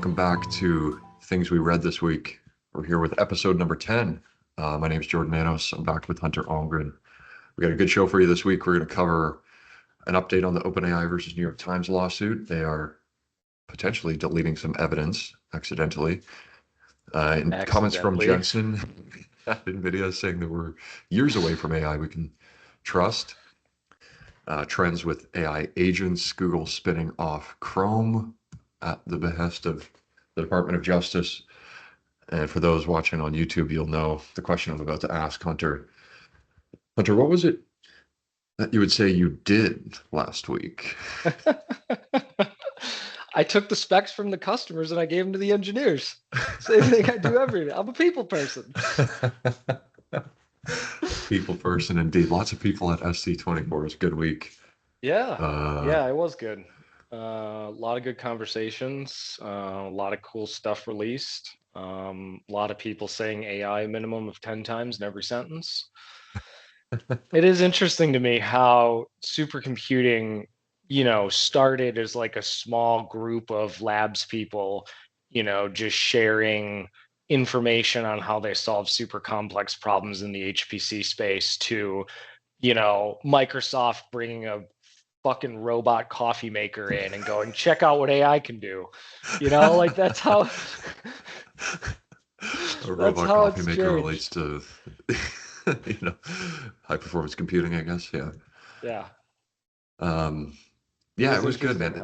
welcome back to Things We Read This Week. We're here with episode number 10. My name is Jordan Nanos. I'm back with Hunter Almgren. We got a good show for you this week. We're going to cover an update on the OpenAI versus New York Times lawsuit. They are potentially deleting some evidence accidentally. And comments from Jensen at NVIDIA saying that we're years away from AI we can trust. Trends with AI agents, Google spinning off Chrome at the behest of the Department of Justice. And for those watching on YouTube, you'll know the question I'm about to ask Hunter. Hunter, what was it that you would say you did last week? I took the specs from the customers and I gave them to the engineers. Same thing I do every day. I'm a people person. People person, indeed. Lots of people at SC24. It was a good week. Yeah, it was good. A lot of good conversations, a lot of cool stuff released. A lot of people saying AI minimum of 10 times in every sentence. It is interesting to me how supercomputing, started as like a small group of labs people, just sharing information on how they solve super complex problems in the HPC space to, Microsoft bringing a fucking robot coffee maker in and going, check out what AI can do. Like that's how a robot coffee maker relates to high performance computing, I guess. Yeah. It was good, man.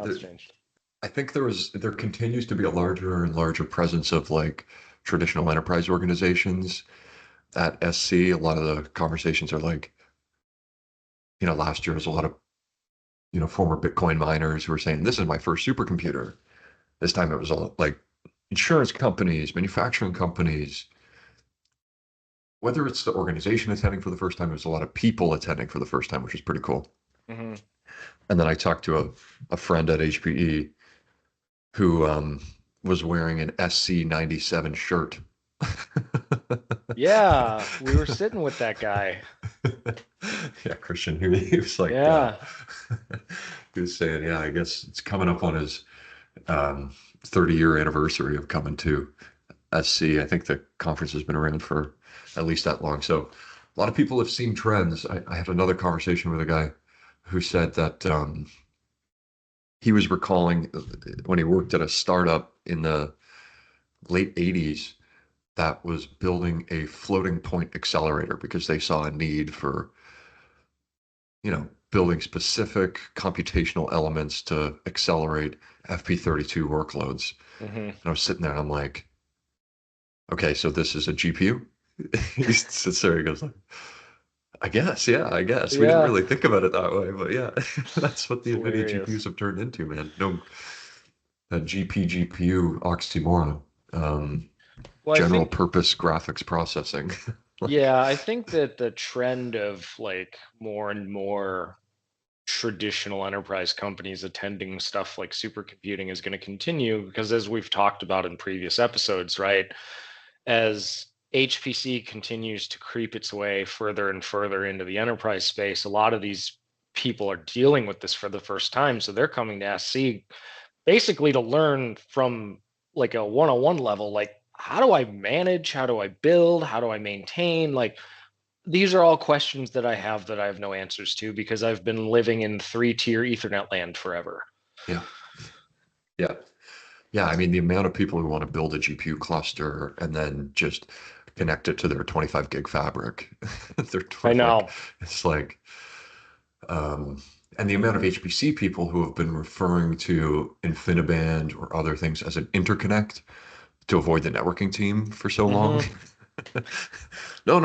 I think there continues to be a larger and larger presence of like traditional enterprise organizations at SC. A lot of the conversations are like, last year was a lot of former Bitcoin miners who were saying, this is my first supercomputer. This time it was all like insurance companies, manufacturing companies. Whether it's the organization attending for the first time, it was a lot of people attending for the first time, which is pretty cool. Mm-hmm. And then I talked to a friend at HPE who was wearing an SC97 shirt. Yeah, we were sitting with that guy. Yeah, Christian, he was like, he was saying, yeah, I guess it's coming up on his 30-year anniversary of coming to SC. I think the conference has been around for at least that long. So a lot of people have seen trends. I had another conversation with a guy who said that he was recalling when he worked at a startup in the late 80s that was building a floating point accelerator because they saw a need for, building specific computational elements to accelerate FP32 workloads. Mm-hmm. And I was sitting there and I'm like, okay, so this is a GPU? He sits there, he goes like, I guess. We didn't really think about it that way, but yeah, that's what the NVIDIA GPUs have turned into, man. No, a GPU oxymoron. General purpose graphics processing. Yeah, I think that the trend of like more and more traditional enterprise companies attending stuff like supercomputing is going to continue because as we've talked about in previous episodes, right? As HPC continues to creep its way further and further into the enterprise space, a lot of these people are dealing with this for the first time. So they're coming to SC basically to learn from like a one-on-one level, like how do I manage, how do I build, how do I maintain? Like these are all questions that I have no answers to because I've been living in 3-tier Ethernet land forever. Yeah, I mean, the amount of people who want to build a GPU cluster and then just connect it to their 25 gig fabric. I know. It's like, and the amount of HPC people who have been referring to InfiniBand or other things as an interconnect to avoid the networking team for so long. No.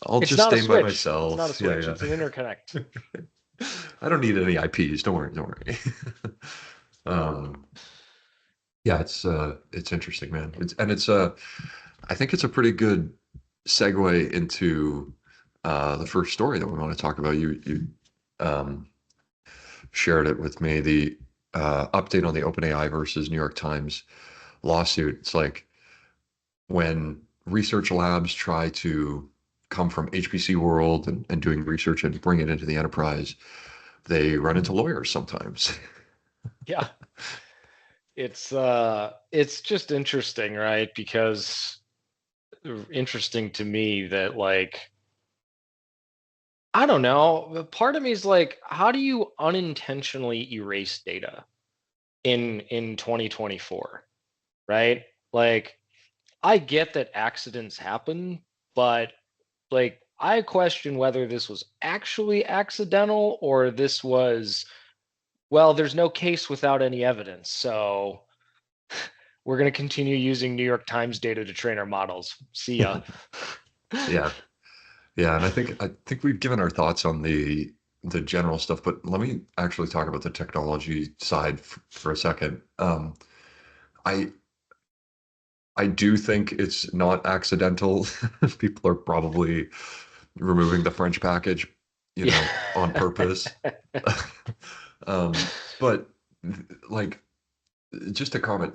I'll just stay by myself. It's not a switch. It's an interconnect. I don't need any IPs. Don't worry. Yeah, it's interesting, man. I think it's a pretty good segue into the first story that we want to talk about. You shared it with me, the update on the OpenAI versus New York Times lawsuit. It's like when research labs try to come from HPC world and doing research and bring it into the enterprise, they run into lawyers sometimes. Yeah. It's just interesting, right? Because interesting to me that like I don't know, part of me is like, how do you unintentionally erase data in 2024, right? Like I get that accidents happen, but like I question whether this was actually accidental or this was, well, there's no case without any evidence. So we're going to continue using New York Times data to train our models. See ya. Yeah. Yeah, and I think we've given our thoughts on the general stuff, but let me actually talk about the technology side for a second. I I do think it's not accidental. People are probably removing the French package, Yeah. on purpose. But like, just a comment,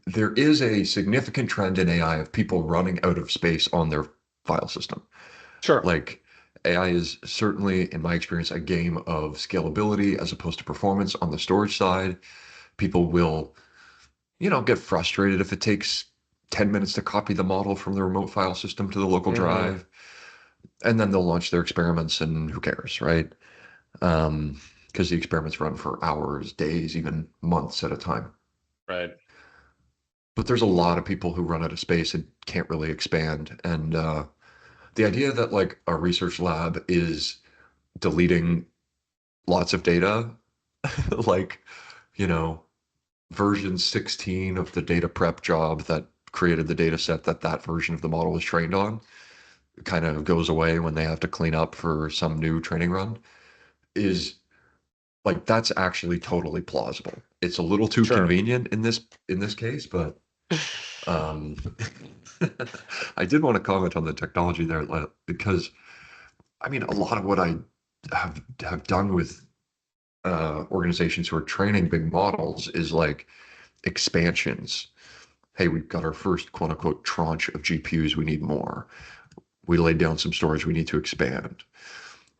there is a significant trend in AI of people running out of space on their file system. Sure. Like AI is certainly, in my experience, a game of scalability as opposed to performance on the storage side. People will, get frustrated if it takes 10 minutes to copy the model from the remote file system to the local Hmm. drive, and then they'll launch their experiments, and who cares, right? Because the experiments run for hours, days, even months at a time. Right. But there's a lot of people who run out of space and can't really expand. And the idea that like a research lab is deleting lots of data, like, you know, version 16 of the data prep job that created the data set that version of the model was trained on, kind of goes away when they have to clean up for some new training run, is like that's actually totally plausible. It's a little too Sure. convenient in this case, but um I did want to comment on the technology there, because I mean a lot of what I have done with organizations who are training big models is like expansions. Hey, we've got our first quote unquote tranche of GPUs. We need more. We laid down some storage. We need to expand.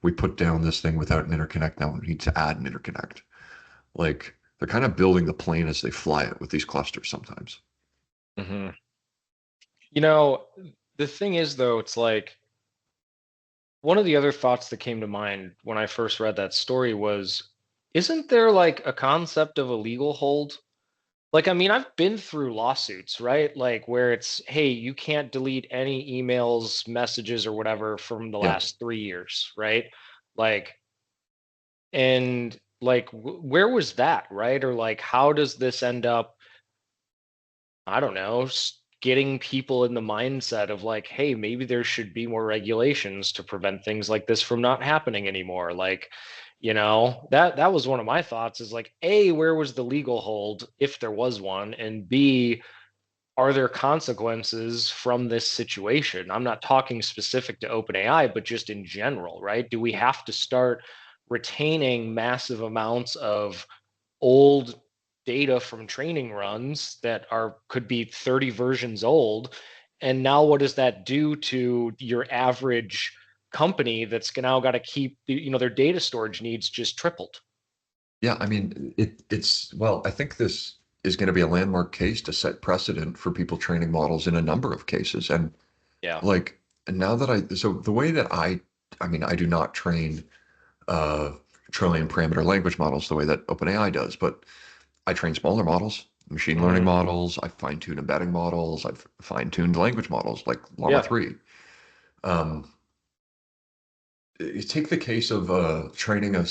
We put down this thing without an interconnect. Now we need to add an interconnect. Like they're kind of building the plane as they fly it with these clusters sometimes. Hmm. You know, the thing is, though, it's like one of the other thoughts that came to mind when I first read that story was, isn't there like a concept of a legal hold? Like, I mean, I've been through lawsuits, right? Like, where it's, hey, you can't delete any emails, messages, or whatever from the Yeah. last 3 years, right? Like, and like, where was that, right? Or like, how does this end up, I don't know, getting people in the mindset of like, hey, maybe there should be more regulations to prevent things like this from not happening anymore. Like, that was one of my thoughts is like, A, where was the legal hold if there was one? And B, are there consequences from this situation? I'm not talking specific to OpenAI, but just in general, right? Do we have to start retaining massive amounts of old data from training runs that are could be 30 versions old? And now what does that do to your average company that's now got to keep their data storage needs just tripled? Yeah. I mean, well, I think this is going to be a landmark case to set precedent for people training models in a number of cases. And Yeah. like, and now that so the way that I mean, I do not train uh, trillion parameter language models the way that OpenAI does, but I train smaller models, machine learning Hmm. models. I fine tune embedding models. I've fine tuned language models like Llama Yeah. 3. Um, you take the case of training an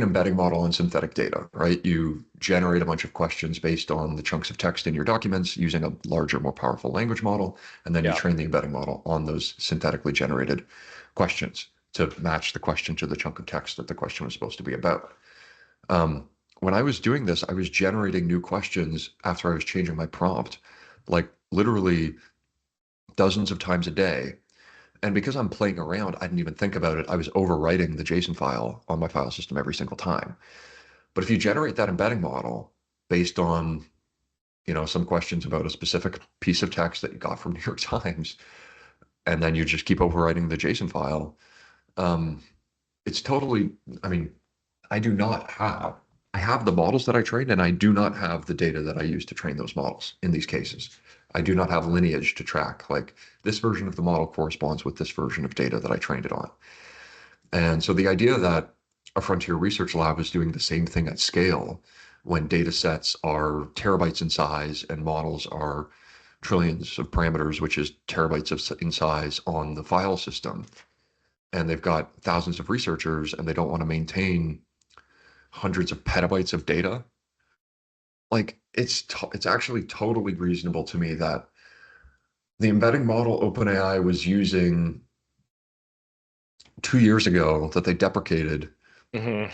embedding model in synthetic data, right? You generate a bunch of questions based on the chunks of text in your documents using a larger, more powerful language model, and then you Yeah. train the embedding model on those synthetically generated questions to match the question to the chunk of text that the question was supposed to be about. Um, when I was doing this, I was generating new questions after I was changing my prompt, like literally dozens of times a day. And because I'm playing around, I didn't even think about it. I was overwriting the JSON file on my file system every single time. But if you generate that embedding model based on, some questions about a specific piece of text that you got from New York Times, and then you just keep overwriting the JSON file, um, it's totally, I mean, I do not have I have the models that I trained, and I do not have the data that I use to train those models in these cases. I do not have lineage to track. Like this version of the model corresponds with this version of data that I trained it on. And so the idea that a frontier research lab is doing the same thing at scale when data sets are terabytes in size and models are trillions of parameters, which is terabytes in size on the file system, and they've got thousands of researchers and they don't want to maintain hundreds of petabytes of data. Like it's actually totally reasonable to me that the embedding model OpenAI was using 2 years ago that they deprecated Hmm.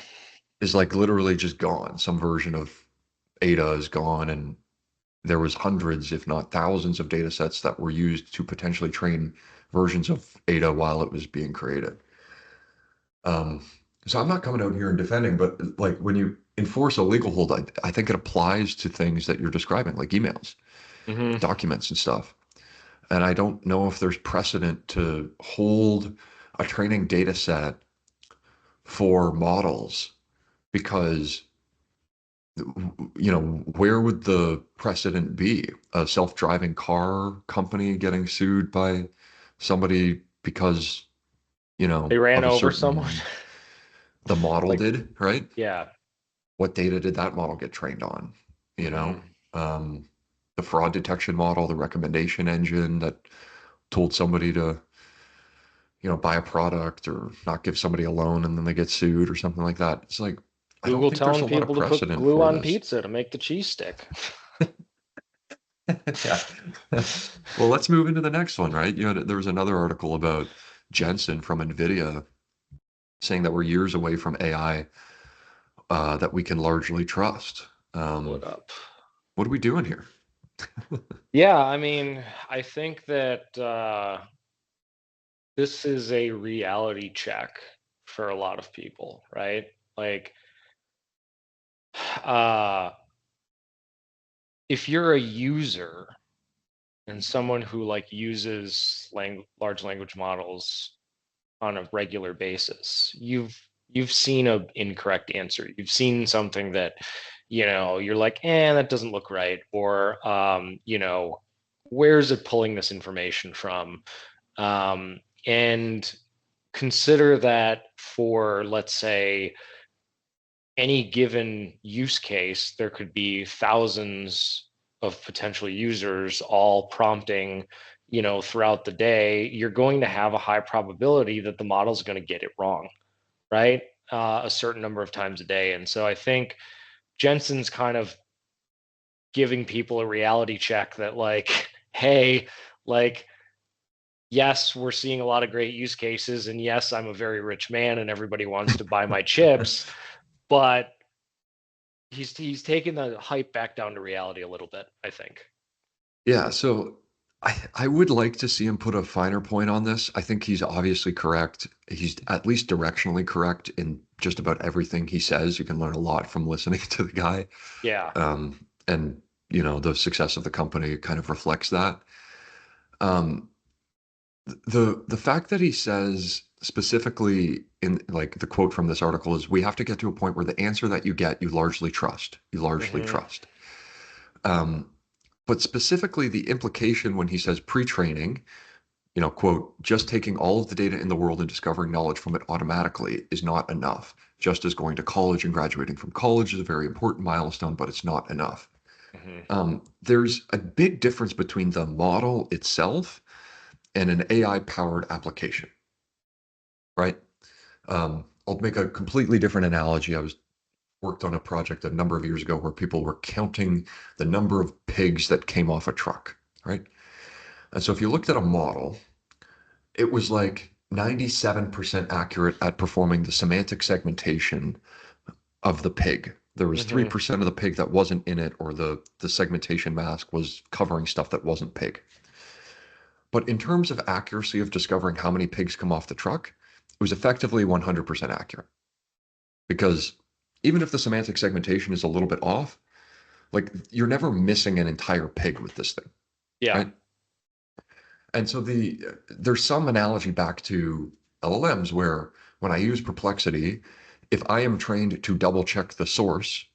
is like literally just gone. Some version of Ada is gone, and there was hundreds, if not thousands, of data sets that were used to potentially train versions of Ada while it was being created. Um, so I'm not coming out here and defending, but like when you enforce a legal hold, I think it applies to things that you're describing, like emails, Hmm. documents, and stuff. And I don't know if there's precedent to hold a training data set for models because, where would the precedent be? A self-driving car company getting sued by somebody because, They ran of a over someone. certain, the model Like, did, right? yeah. What data did that model get trained on? You know, Hmm. um, the fraud detection model, the recommendation engine that told somebody to, buy a product or not give somebody a loan and then they get sued or something like that. It's like, I don't Google think there's telling a lot of people to put precedent glue for on this. pizza to make the cheese stick. Yeah. Well, let's move into the next one, right? There was another article about Jensen from NVIDIA saying that we're years away from AI that we can largely trust. Pull Um, it up. what are we doing here? Yeah, I mean, I think that this is a reality check for a lot of people, right? Like, uh, if you're a user and someone who like uses large language models on a regular basis, you've seen a incorrect answer. You've seen something that, you're like, that doesn't look right, or where is it pulling this information from? And consider that for, let's say, any given use case, there could be thousands of potential users all prompting, throughout the day. You're going to have a high probability that the model is going to get it wrong, right? A certain number of times a day. And so I think Jensen's kind of giving people a reality check that, like, hey, like, yes, we're seeing a lot of great use cases. And yes, I'm a very rich man and everybody wants to buy my chips, but he's taken the hype back down to reality a little bit, I think. Yeah, so I would like to see him put a finer point on this. I think he's obviously correct. He's at least directionally correct in just about everything he says. You can learn a lot from listening to the guy. Yeah. And the success of the company kind of reflects that. Um, the fact that he says specifically in like the quote from this article is we have to get to a point where the answer that you get, you largely trust. You largely Hmm. trust. Um, but specifically the implication when he says pre-training, quote, just taking all of the data in the world and discovering knowledge from it automatically is not enough. Just as going to college and graduating from college is a very important milestone, but it's not enough. Hmm. There's a big difference between the model itself and an AI-powered application, right? I'll make a completely different analogy. I was worked on a project a number of years ago where people were counting the number of pigs that came off a truck, right? And so if you looked at a model, it was like 97% accurate at performing the semantic segmentation of the pig. There was Hmm. 3% of the pig that wasn't in it, or the segmentation mask was covering stuff that wasn't pig. But in terms of accuracy of discovering how many pigs come off the truck, it was effectively 100% accurate. Because even if the semantic segmentation is a little bit off, like you're never missing an entire pig with this thing, Yeah. right? And so there's some analogy back to LLMs where when I use Perplexity, if I am trained to double check the source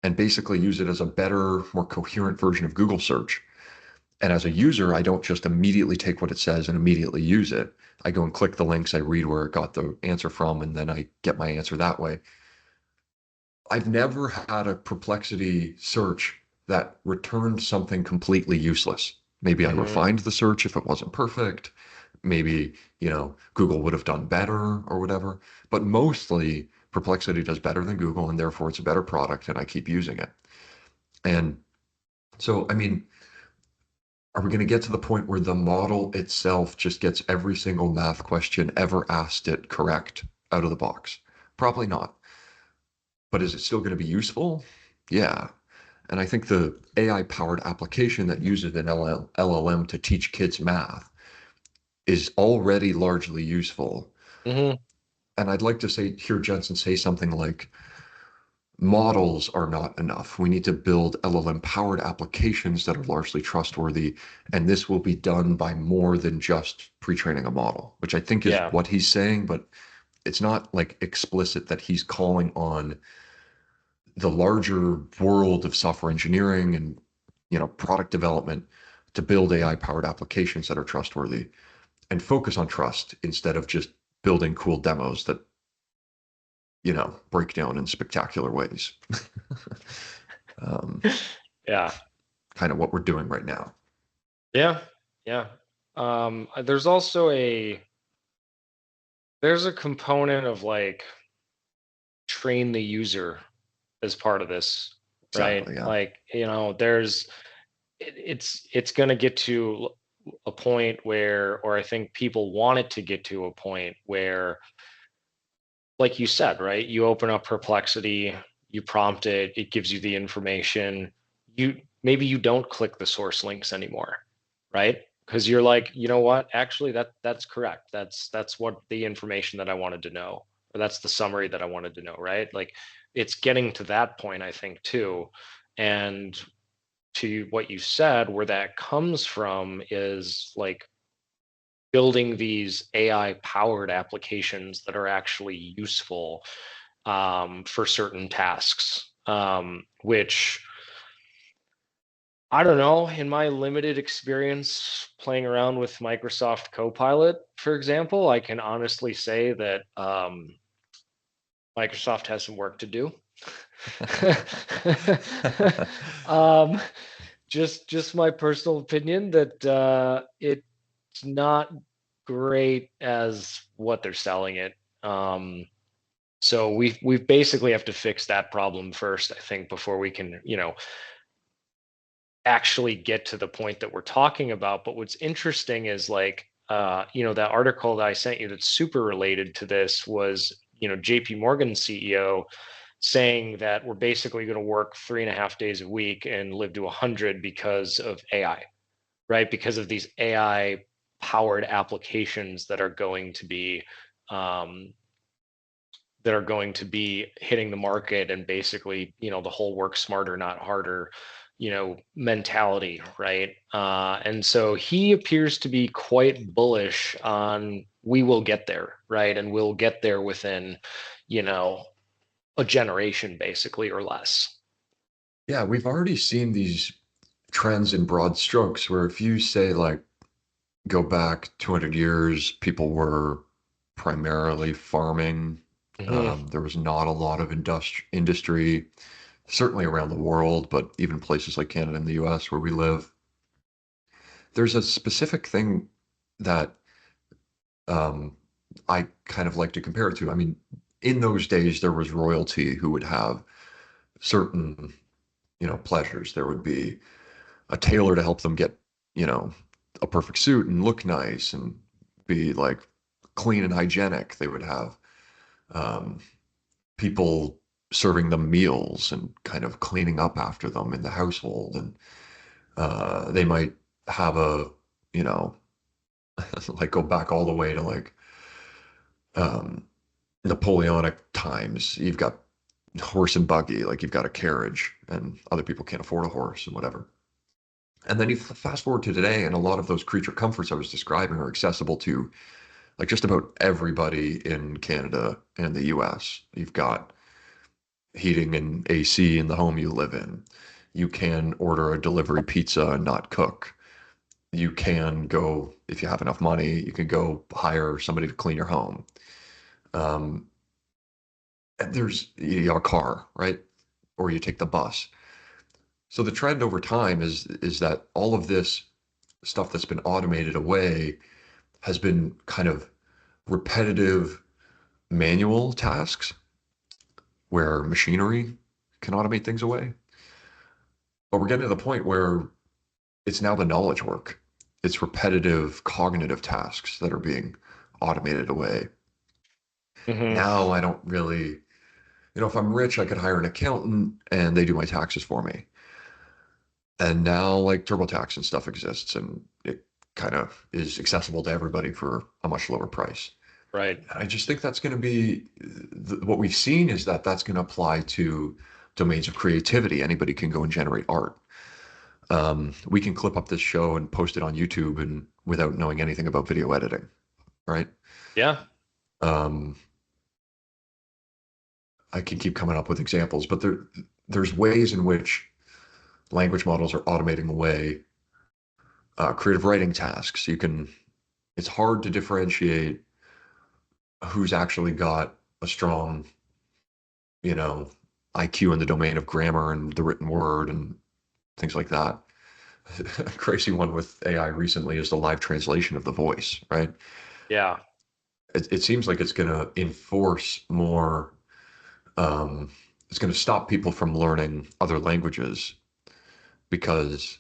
and basically use it as a better, more coherent version of Google search. And as a user, I don't just immediately take what it says and immediately use it. I go and click the links, I read where it got the answer from, and then I get my answer that way. I've never had a Perplexity search that returned something completely useless. Maybe I Hmm. refined the search if it wasn't perfect. Maybe, Google would have done better or whatever. But mostly, Perplexity does better than Google, and therefore it's a better product, and I keep using it. And so, I mean, are we going to get to the point where the model itself just gets every single math question ever asked it correct out of the box? Probably not. But is it still going to be useful? Yeah. And I think the AI powered application that uses an LLM to teach kids math is already largely useful. Hmm. And I'd like to hear Jensen say something like, models are not enough. We need to build LLM powered applications that are largely trustworthy. And this will be done by more than just pre-training a model, which I think is Yeah. what he's saying, but it's not like explicit that he's calling on the larger world of software engineering and product development to build AI powered applications that are trustworthy and focus on trust instead of just building cool demos that break down in spectacular ways. um, Yeah. Kind of what we're doing right now. Yeah. Yeah. There's also there's a component of like train the user as part of this, right? Exactly. Yeah. Like, it's going to get to a point where, or I think people want it to get to a point where, like you said, right? You open up Perplexity, you prompt it, it gives you the information. Maybe you don't click the source links anymore, right? Because you're like, you know what? Actually, that's correct. That's what the information that I wanted to know, or that's the summary that I wanted to know, right? Like, it's getting to that point, I think, too. And to what you said, where that comes from is like building these AI powered applications that are actually useful for certain tasks, which I don't know, in my limited experience playing around with Microsoft Copilot, for example, I can honestly say that Microsoft has some work to do. um, just my personal opinion that it's not great as what they're selling it. So we basically have to fix that problem first, I think, before we can, actually get to the point that we're talking about. But what's interesting is like, that article that I sent you that's super related to this was, JP Morgan CEO saying that we're basically going to work 3.5 days a week and live to 100 because of AI, right? Because of these AI powered applications um, that are going to be hitting the market, and basically, the whole work smarter, not harder, mentality, right? And so he appears to be quite bullish on we will get there, right? And we'll get there within, you know, a generation, basically, or less. Yeah, we've already seen these trends in broad strokes where if you say like go back 200 years, people were primarily farming. Hmm. There was not a lot of industry, certainly around the world, but even places like Canada and the US where we live. There's a specific thing that um, I kind of like to compare it to. I mean, in those days, there was royalty who would have certain, pleasures. There would be a tailor to help them get, you know, a perfect suit and look nice and be like clean and hygienic. They would have um, people serving them meals and kind of cleaning up after them in the household. And they might have you know, like go back all the way to like um, Napoleonic times. You've got horse and buggy, like you've got a carriage, and other people can't afford a horse and whatever. And then you fast forward to today, and a lot of those creature comforts I was describing are accessible to like just about everybody in Canada and the US. You've got heating and AC in the home you live in. You can order a delivery pizza and not cook. You can go, if you have enough money, you can go hire somebody to clean your home. Um, and there's you have a car, right? Or you take the bus. So the trend over time is that all of this stuff that's been automated away has been kind of repetitive manual tasks where machinery can automate things away. But we're getting to the point where it's now the knowledge work. It's repetitive cognitive tasks that are being automated away. Hmm. Now I don't really, if I'm rich, I could hire an accountant and they do my taxes for me. And now like TurboTax and stuff exists and it kind of is accessible to everybody for a much lower price. Right. And I just think that's going to be what we've seen is that that's going to apply to domains of creativity. Anybody can go and generate art. We can clip up this show and post it on YouTube and without knowing anything about video editing, right? Yeah. Um, I can keep coming up with examples, but there's ways in which language models are automating away creative writing tasks. It's hard to differentiate who's actually got a strong, you know, IQ in the domain of grammar and the written word and things like that. A crazy one with AI recently is the live translation of the voice, right? Yeah. It seems like it's going to enforce more, um, it's going to stop people from learning other languages because,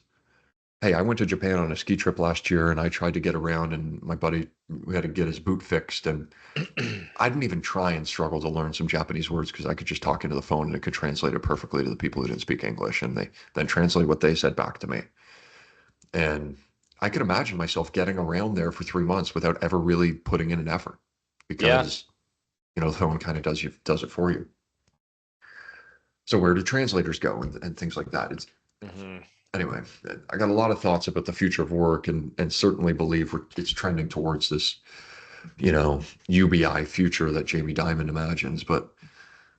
hey, I went to Japan on a ski trip last year and I tried to get around and my buddy, we had to get his boot fixed. And I didn't even try and struggle to learn some Japanese words because I could just talk into the phone and it could translate it perfectly to the people who didn't speak English. And they then translate what they said back to me. And I could imagine myself getting around there for 3 months without ever really putting in an effort Yeah. because, the phone kind of does it for you. So where do translators go and things like that? Hmm. Anyway, I got a lot of thoughts about the future of work and certainly believe it's trending towards this, UBI future that Jamie Dimon imagines. But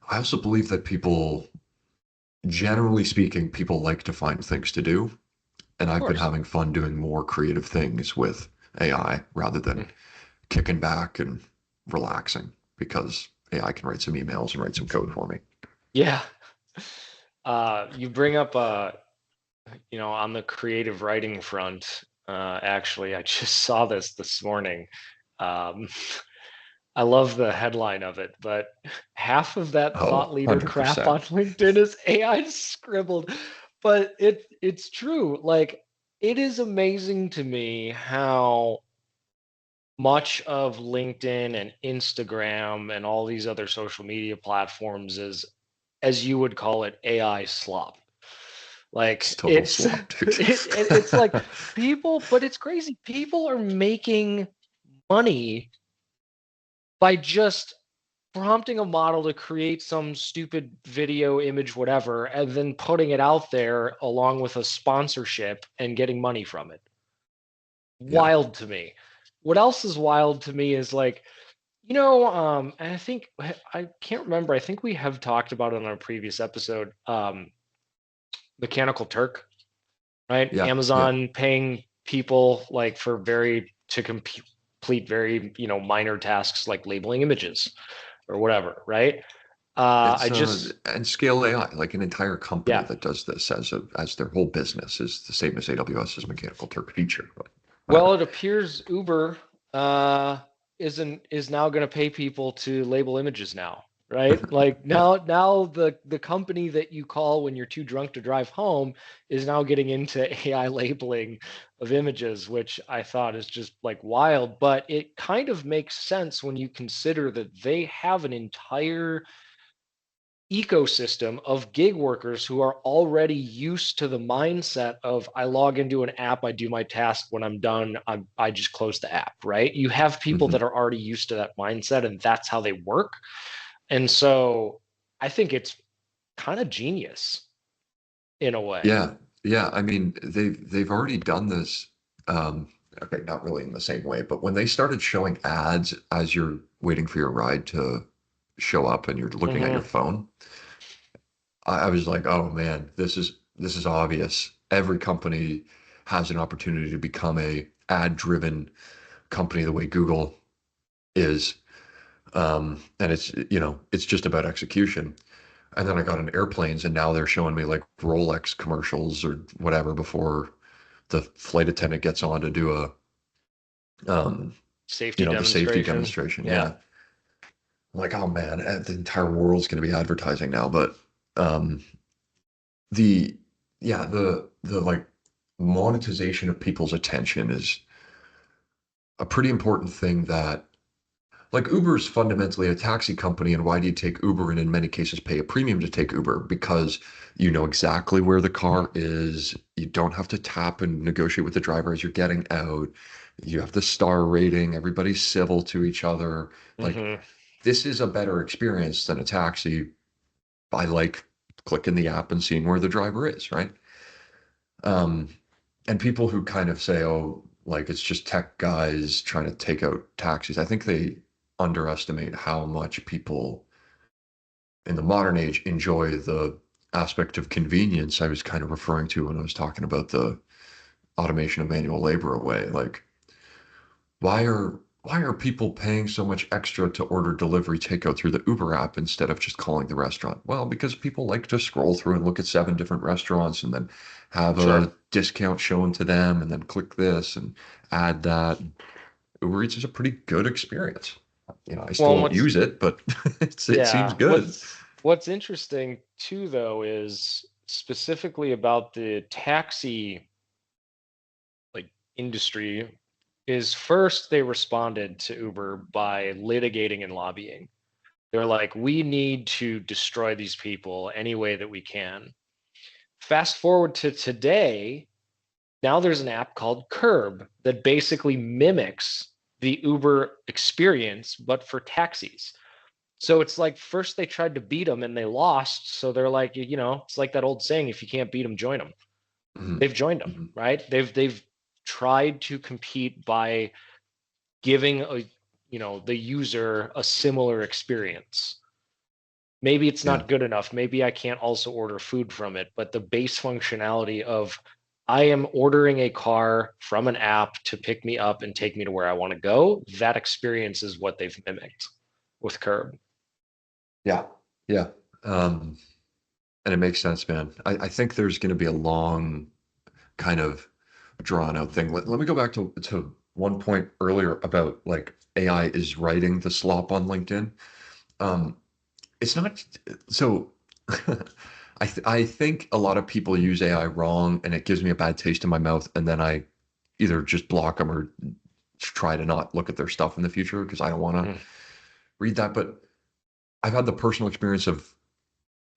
I also believe that people, generally speaking, people like to find things to do. And Of I've been course. having fun doing more creative things with AI rather than kicking back and relaxing because AI can write some emails and write some code for me. Yeah. You bring up, on the creative writing front, actually, I just saw this morning. Um, I love the headline of it, but half of that Oh, thought leader crap 100%. on LinkedIn is AI scribbled. But it's true. Like, it is amazing to me how much of LinkedIn and Instagram and all these other social media platforms is, as you would call it, AI slop. It's Like total slop, dude. it's like people, but it's crazy. People are making money by just prompting a model to create some stupid video, image, whatever, and then putting it out there along with a sponsorship and getting money from it. Yeah. Wild to me. What else is wild to me is like, and I think I can't remember. I think we have talked about it on our previous episode. Mechanical Turk, right? Yeah. Yeah. Amazon paying people like for complete very minor tasks like labeling images or whatever, right? I It's just and Scale AI, like an entire company Yeah. that does this as their whole business is the same as AWS's Mechanical Turk feature. But Well, it appears Uber uh, is now going to pay people to label images now, right? Like yeah. now the company that you call when you're too drunk to drive home is now getting into AI labeling of images, which I thought is just like wild. But it kind of makes sense when you consider that they have an entire ecosystem of gig workers who are already used to the mindset of I log into an app, I do my task, when I'm done, I just close the app, right? You have people hmm that are already used to that mindset and that's how they work. And so I think it's kind of genius in a way. Yeah. Yeah. I mean, they've already done this. Um, okay, not really in the same way, but when they started showing ads as you're waiting for your ride to show up and you're looking at your Hmm. phone, I was like, oh man, this is obvious. Every company has an opportunity to become a ad-driven company the way Google is. And it's just about execution. And then I got on airplanes and now they're showing me like Rolex commercials or whatever before the flight attendant gets on to do um, Safety the safety demonstration. demonstration. Yeah. Yeah. I'm like, oh man, the entire world's going to be advertising now. But um, the, yeah, the like monetization of people's attention is a pretty important thing that like Uber is fundamentally a taxi company, and why do you take Uber and in many cases pay a premium to take Uber? Because you know exactly where the car is. You don't have to tap and negotiate with the driver as you're getting out. You have the star rating. Everybody's civil to each other. Like Hmm. this is a better experience than a taxi by like clicking the app and seeing where the driver is, right? Um, and people who kind of say, oh, like it's just tech guys trying to take out taxis, I think they underestimate how much people in the modern age enjoy the aspect of convenience I was kind of referring to when I was talking about the automation of manual labor away. Like, why are people paying so much extra to order delivery takeout through the Uber app instead of just calling the restaurant? Well, because people like to scroll through and look at seven different restaurants and then have Sure. a discount shown to them and then click this and add that. Uber Eats is a pretty good experience. I still Well, don't use it, but it seems yeah, good. what's interesting too, though, is specifically about the taxi like industry is first they responded to Uber by litigating and lobbying. They're like, we need to destroy these people any way that we can. Fast forward to today, now there's an app called Curb that basically mimics the Uber experience, but for taxis. So it's like first they tried to beat them and they lost. So they're like, it's like that old saying, if you can't beat them, join them. Mhm. They've joined them, Mhm. right? They've tried to compete by giving the user a similar experience. Maybe it's Yeah. not good enough. Maybe I can't also order food from it, but the base functionality of I am ordering a car from an app to pick me up and take me to where I want to go, that experience is what they've mimicked with Curb. Yeah. Yeah. Um, and it makes sense, man. I think there's going to be a long kind of drawn out thing. Let me go back to one point earlier about like AI is writing the slop on LinkedIn. Um, it's not so. I think a lot of people use AI wrong, and it gives me a bad taste in my mouth, and then I either just block them or try to not look at their stuff in the future because I don't want to Mm. read that. But I've had the personal experience of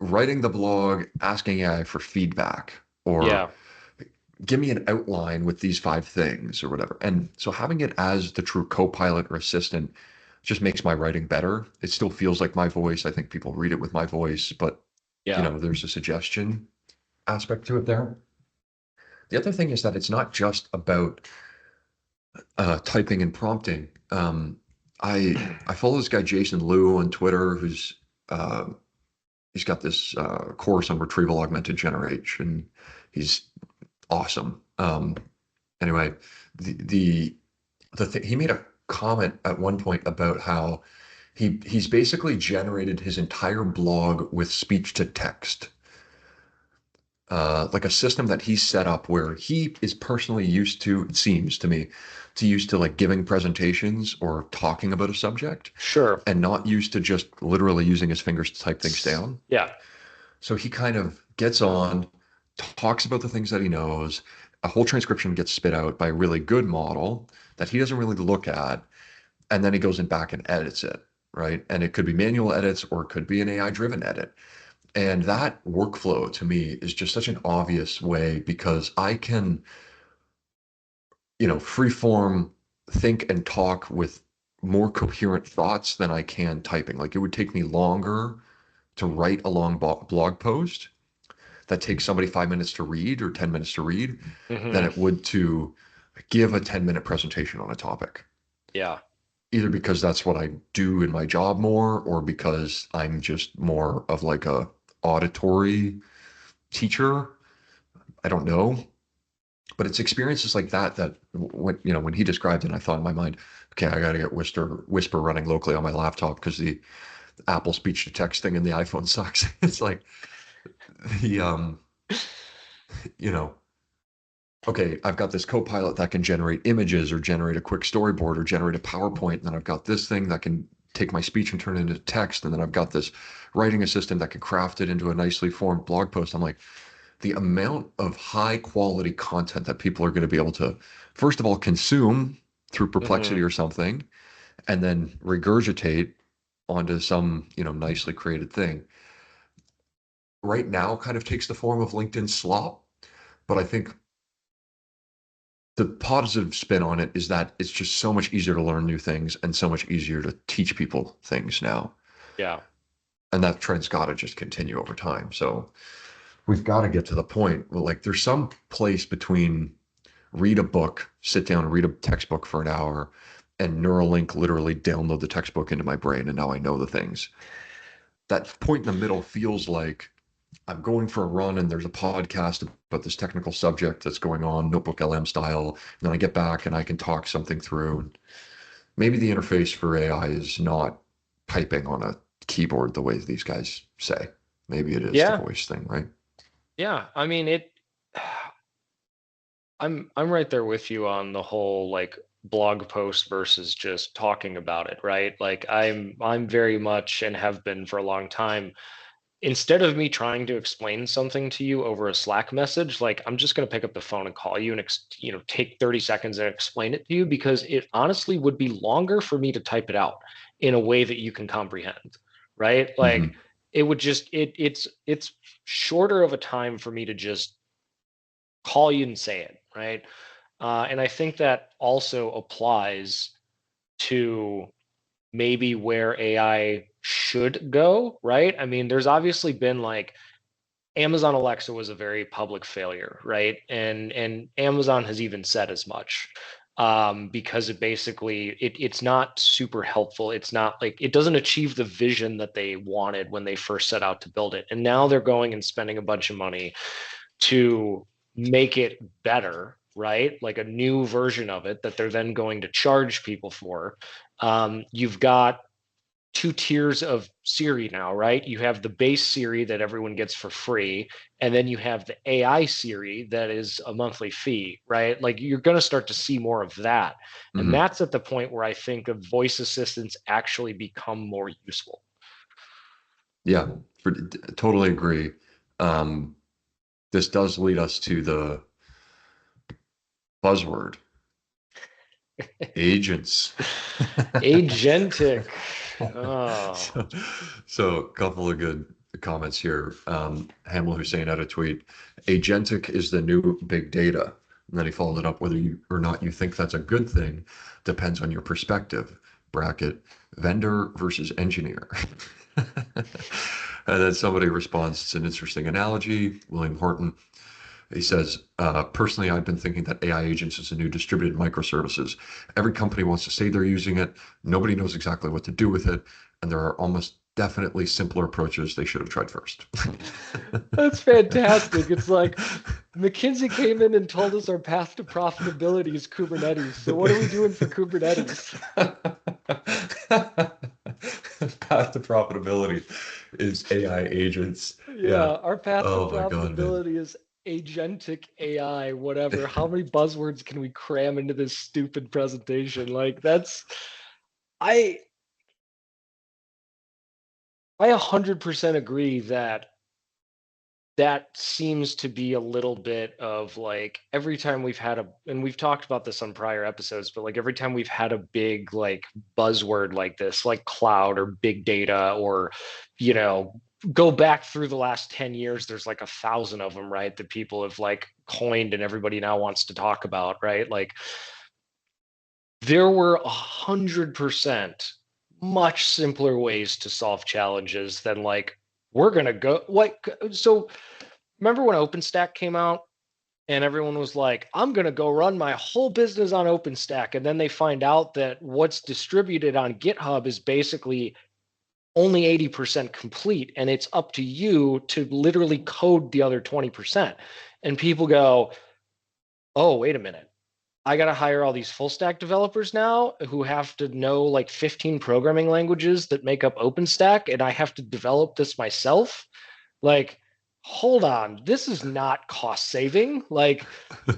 writing the blog, asking AI for feedback, or Yeah, give me an outline with these five things or whatever. And so having it as the true co-pilot or assistant just makes my writing better. It still feels like my voice. I think people read it with my voice, but yeah, there's a suggestion aspect to it there. The other thing is that it's not just about typing and prompting. I follow this guy Jason Liu on Twitter, who's uh, he's got this course on retrieval augmented generation. He's awesome. Anyway, the he made a comment at one point about how he's basically generated his entire blog with speech to text, like a system that he's set up where he is personally used to, it seems to me, to used to like giving presentations or talking about a subject sure. and not used to just literally using his fingers to type things down. Yeah, So he kind of gets on, talks about the things that he knows. A whole transcription gets spit out by a really good model that he doesn't really look at. And then he goes in back and edits it, right? And it could be manual edits or it could be an AI driven edit. And that workflow to me is just such an obvious way because I can, free form think and talk with more coherent thoughts than I can typing. Like it would take me longer to write a long blog post that takes somebody 5 minutes to read or 10 minutes to read than hmm, it would to give a 10-minute presentation on a topic. yeah, Either because that's what I do in my job more or because I'm just more of like a auditory teacher. I don't know. But it's experiences like that when he described it, I thought in my mind, okay, I got to get Whisper running locally on my laptop because the Apple speech to text thing in the iPhone sucks. It's like the you know, okay, I've got this Copilot that can generate images or generate a quick storyboard or generate a PowerPoint, and then I've got this thing that can take my speech and turn it into text, and then I've got this writing assistant that can craft it into a nicely formed blog post. I'm like, the amount of high quality content that people are going to be able to, first of all, consume through Hmm. Perplexity or something, and then regurgitate onto some, nicely created thing. Right now kind of takes the form of LinkedIn slop, but I think the positive spin on it is that it's just so much easier to learn new things and so much easier to teach people things now. Yeah. And that trend's got to just continue over time. So we've got to get to the point where, like, there's some place between read a book, sit down and read a textbook for an hour, and Neuralink literally download the textbook into my brain, and now I know the things. That point in the middle feels like I'm going for a run and there's a podcast about this technical subject that's going on, Notebook LM style. And then I get back and I can talk something through. Maybe the interface for AI is not typing on a keyboard the way these guys say. Maybe it is the Yeah. voice thing, right? Yeah. I mean, I'm right there with you on the whole like blog post versus just talking about it, right? Like I'm very much and have been for a long time, instead of me trying to explain something to you over a Slack message, like I'm just going to pick up the phone and call you and take 30 seconds and explain it to you, because it honestly would be longer for me to type it out in a way that you can comprehend, right? Like Mm-hmm. it would just it's shorter of a time for me to just call you and say it, right? And I think that also applies to maybe where AI should go, right? I mean, there's obviously been like Amazon Alexa was a very public failure, right? And Amazon has even said as much, because it's not super helpful. It's not like it doesn't achieve the vision that they wanted when they first set out to build it. And now they're going and spending a bunch of money to make it better, right? Like a new version of it that they're then going to charge people for. You've got two tiers of Siri now, right? You have the base Siri that everyone gets for free, and then you have the AI Siri that is a monthly fee, right? Like you're going to start to see more of that. And Mm-hmm. that's at the point where I think of voice assistants actually become more useful. Yeah, totally agree. Um, this does lead us to the buzzword agents. Agentic. Oh, so, so a couple of good comments here. Hamel Hussein had a tweet. Agentic is the new big data. And then he followed it up, whether you or not you think that's a good thing depends on your perspective. Bracket, vendor versus engineer. And then somebody responds, it's an interesting analogy. William Horton, he says, personally, I've been thinking that AI agents is a new distributed microservices. Every company wants to say they're using it. Nobody knows exactly what to do with it. And there are almost definitely simpler approaches they should have tried first. that's fantastic. It's like McKinsey came in and told us our path to profitability is Kubernetes. So what are we doing for Kubernetes? Path to profitability is AI agents. Yeah. Yeah, our path to Oh my God, man. profitability is agentic AI, whatever. How many buzzwords can we cram into this stupid presentation? Like I I 100% agree that that seems to be a little bit of like every time we've had and we've talked about this on prior episodes, but like every time we've had a big like buzzword like this, like cloud or big data, or you know go back through the last 10 years, there's like 1,000 of them, right, that people have like coined and everybody now wants to talk about, right? Like there were 100% much simpler ways to solve challenges than like we're gonna go like so. Remember when OpenStack came out and everyone was like, I'm going to go run my whole business on OpenStack. And then they find out that what's distributed on GitHub is basically only 80% complete, and it's up to you to literally code the other 20%. And people go, oh, wait a minute. I got to hire all these full stack developers now who have to know like 15 programming languages that make up OpenStack, and I have to develop this myself. Like, hold on, this is not cost saving. Like,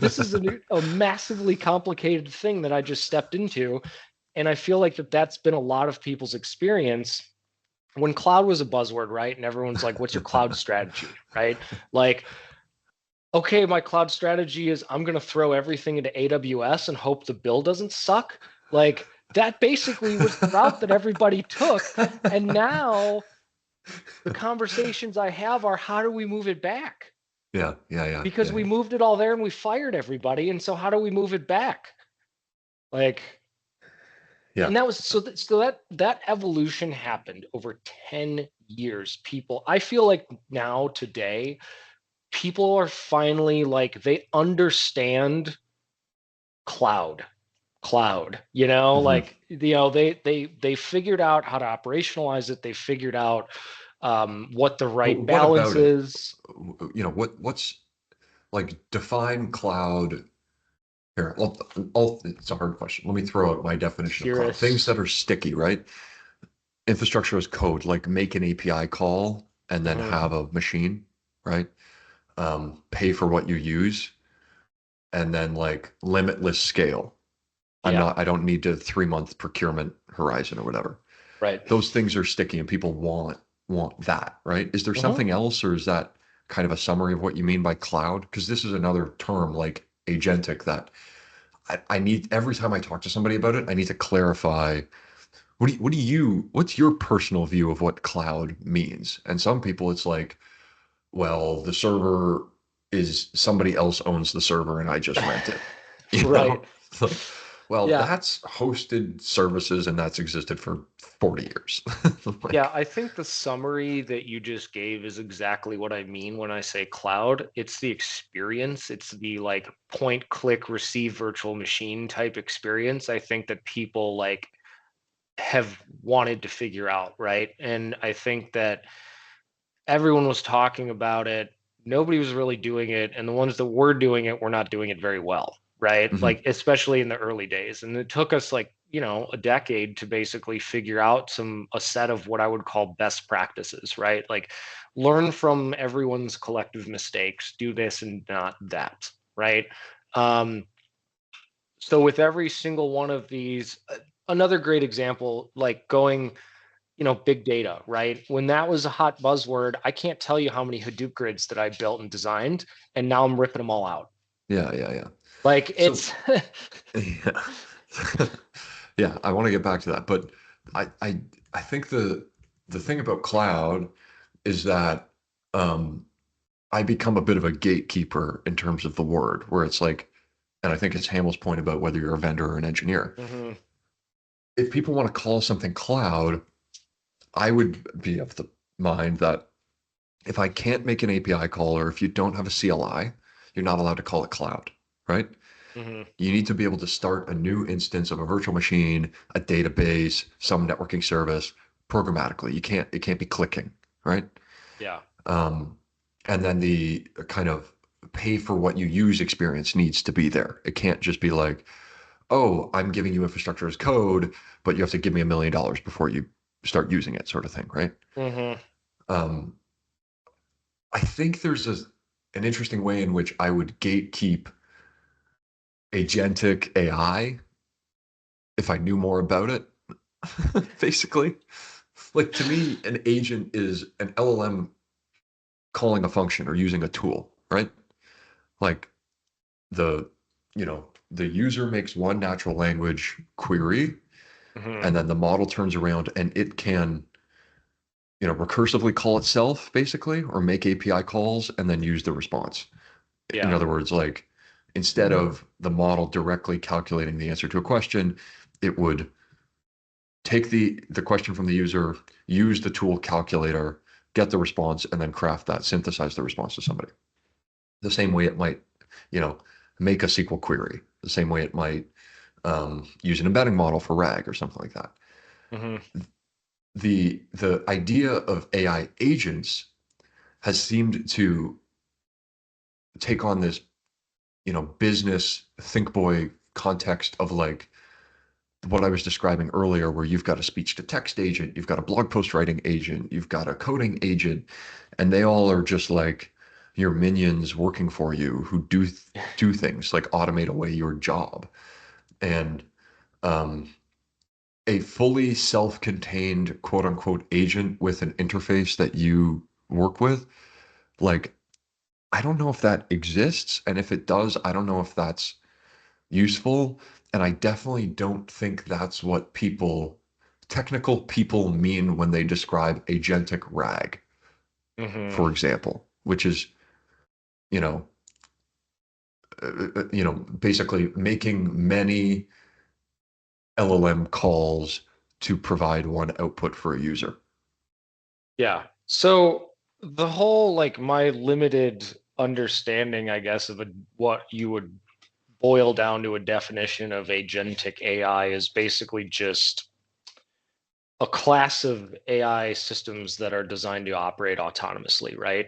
this is a massively complicated thing that I just stepped into. And I feel like that's been a lot of people's experience when cloud was a buzzword, right? And everyone's like, what's your cloud strategy, right? Like, okay, my cloud strategy is I'm going to throw everything into AWS and hope the bill doesn't suck. Like, that basically was the route that everybody took. And now the conversations I have are, how do we move it back? Because we moved it all there and we fired everybody. And so how do we move it back? Like, and that was so that evolution happened over 10 years. People, I feel like now today, people are finally like, they understand cloud, like, they figured out how to operationalize it. They figured out what the right What balance about it? is. What's like define cloud here? It's a hard question. Let me throw out my definition of cloud. Things Curious. that are sticky, right? Infrastructure as code, like make an API call and then Mhm. have a machine, right? Pay for what you use, and then like limitless scale. Yeah, I don't need to 3 month procurement horizon or whatever. right. Those things are sticky and people want that, right? Is there Mhm. something else, or is that kind of a summary of what you mean by cloud? Because this is another term like agentic that I need every time I talk to somebody about it, I need to clarify what's your personal view of what cloud means? And some people it's like, well, the server is somebody else owns the server and I just rent it. You Right. know? Like, well, Yeah. that's hosted services and that's existed for 40 years. Yeah, Like, I think the summary that you just gave is exactly what I mean when I say cloud. It's the experience. It's the like point, click, receive virtual machine type experience. I think that people like have wanted to figure out, right? And I think that everyone was talking about it. Nobody was really doing it. And the ones that were doing it were not doing it very well, right? mhm. Like, especially in the early days. And it took us like, a decade to basically figure out a set of what I would call best practices, right? Like, learn from everyone's collective mistakes, do this and not that, right? Um, so with every single one of these, another great example, like going, big data, right? When that was a hot buzzword, I can't tell you how many Hadoop grids that I built and designed, and now I'm ripping them all out. Yeah. Like, So, it's yeah. Yeah, I want to get back to that, but I I I think the thing about cloud is that um I become a bit of a gatekeeper in terms of the word, where it's like, and I think it's Hamill's point about whether you're a vendor or an engineer. Mhm. If people want to call something cloud, I would be of the mind that if I can't make an API call or if you don't have a CLI, you're not allowed to call it cloud, right? Mhm. You need to be able to start a new instance of a virtual machine, a database, some networking service programmatically. It can't be clicking, right? Yeah. Um, and then the kind of pay for what you use experience needs to be there. It can't just be like, oh, I'm giving you infrastructure as code, but you have to give me $1 million before you start using it, sort of thing, right? Mhm. Um, I think there's an interesting way in which I would gatekeep agentic AI if I knew more about it, basically. Like to me, an agent is an LLM calling a function or using a tool, right? Like the, the user makes one natural language query, Mhm. and then the model turns around and it can, recursively call itself basically, or make API calls and then use the response. In Yeah. other words, like instead of the model directly calculating the answer to a question, it would take the question from the user, use the tool calculator, get the response, and then craft that, synthesize the response to somebody. The same way it might, you know, make a SQL query. The same way it might use an embedding model for RAG or something like that. Mhm. the idea of AI agents has seemed to take on this, business think boy context of like what I was describing earlier, where you've got a speech to text agent, you've got a blog post writing agent, you've got a coding agent, and they all are just like your minions working for you who do things like automate away your job. And um, a fully self-contained quote unquote agent with an interface that you work with, like, I don't know if that exists. And if it does, I don't know if that's useful. And I definitely don't think that's what technical people mean when they describe agentic RAG, Hmm. for example, which is, you know, basically making many LLM calls to provide one output for a user. Yeah. So the whole like my limited understanding, I guess, of what you would boil down to a definition of agentic AI is basically just a class of AI systems that are designed to operate autonomously, right?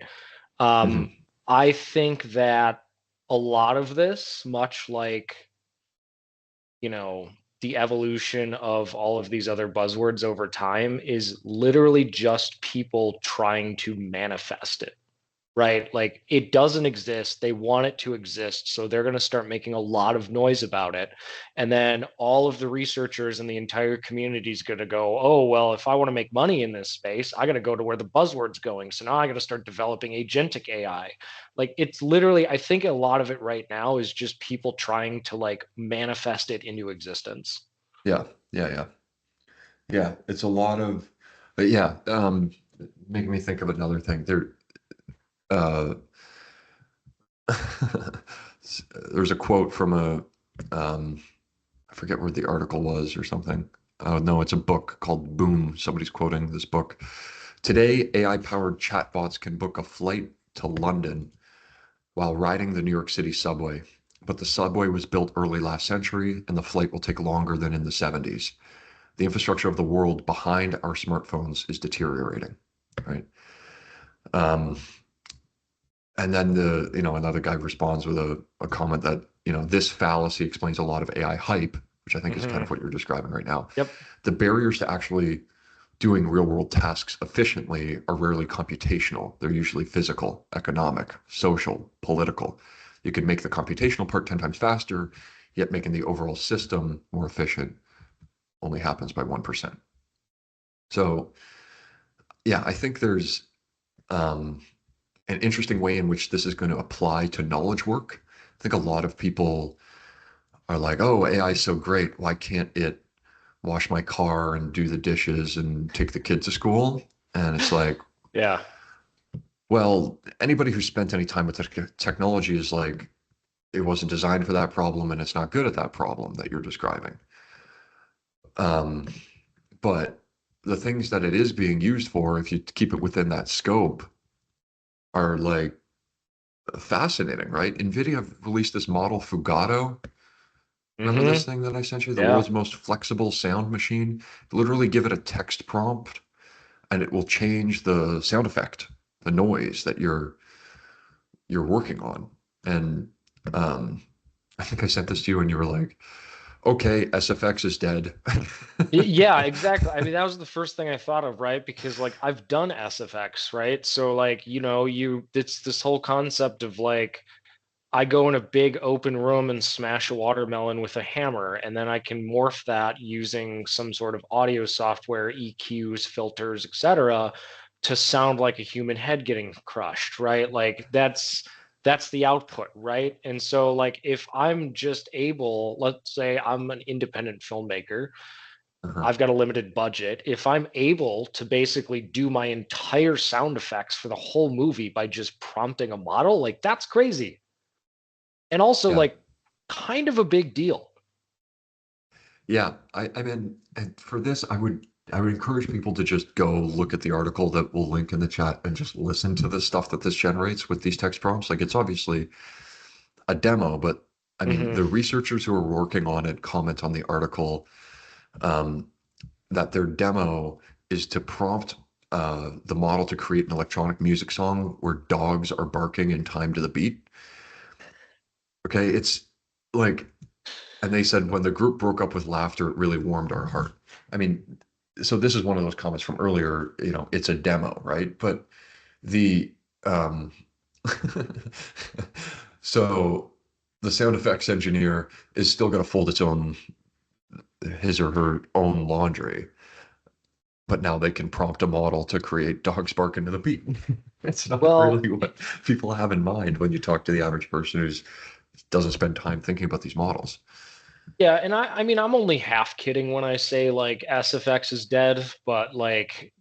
Um, Hmm. I think that a lot of this, much like, you know, the evolution of all of these other buzzwords over time, is literally just people trying to manifest it, right? Like it doesn't exist. They want it to exist. So they're going to start making a lot of noise about it. And then all of the researchers and the entire community is going to go, oh, well, if I want to make money in this space, I got to go to where the buzzword's going. So now I got to start developing agentic AI. Like it's literally, I think a lot of it right now is just people trying to like manifest it into existence. Yeah, yeah, yeah. Yeah, it's a lot of, but yeah, making me think of another thing. Uh, there's a quote from um, I forget where the article was or something. Oh, no, it's a book called Boom. Somebody's quoting this book. Today, AI-powered chatbots can book a flight to London while riding the New York City subway. But the subway was built early last century, and the flight will take longer than in the 70s. The infrastructure of the world behind our smartphones is deteriorating, right? Um, and then another guy responds with a comment that, this fallacy explains a lot of AI hype, which I think is kind Hmm. of what you're describing right now. Yep. The barriers to actually doing real world tasks efficiently are rarely computational. They're usually physical, economic, social, political. You can make the computational part 10 times faster, yet making the overall system more efficient only happens by 1%. So, yeah, I think there's um, an interesting way in which this is going to apply to knowledge work. I think a lot of people are like, oh, AI is so great. Why can't it wash my car and do the dishes and take the kid to school? And it's like, Yeah. well, anybody who spent any time with technology is like, it wasn't designed for that problem and it's not good at that problem that you're describing. Um, but the things that it is being used for, if you keep it within that scope, are like fascinating, right? NVIDIA released this model Fugatto. Remember Hmm. this thing that I sent you? The Yeah. world's most flexible sound machine. Literally give it a text prompt and it will change the sound effect, the noise that you're working on. And um, I think I sent this to you and you were like, okay, SFX is dead. Yeah, exactly. I mean, that was the first thing I thought of, right? Because like I've done SFX, right? So like, it's this whole concept of like I go in a big open room and smash a watermelon with a hammer, and then I can morph that using some sort of audio software, EQs, filters, etc., to sound like a human head getting crushed, right? Like that's the output, right? And so like if I'm just able, let's say I'm an independent filmmaker, Uh-huh. I've got a limited budget. If I'm able to basically do my entire sound effects for the whole movie by just prompting a model, like that's crazy. And also Yeah. like kind of a big deal. Yeah. I mean, and for this, I would encourage people to just go look at the article that we'll link in the chat and just listen to the stuff that this generates with these text prompts. Like it's obviously a demo, but I mean, Hmm. the researchers who are working on it comment on the article um, that their demo is to prompt the model to create an electronic music song where dogs are barking in time to the beat. Okay, it's like, and they said when the group broke up with laughter, it really warmed our heart. I mean, so this is one of those comments from earlier, it's a demo, right? But the um so the sound effects engineer is still going to fold his or her own laundry, but now they can prompt a model to create dogs bark into the beat. It's not Well, really what people have in mind when you talk to the average person who doesn't spend time thinking about these models. yeah, and I mean, I'm only half kidding when I say like SFX is dead, but like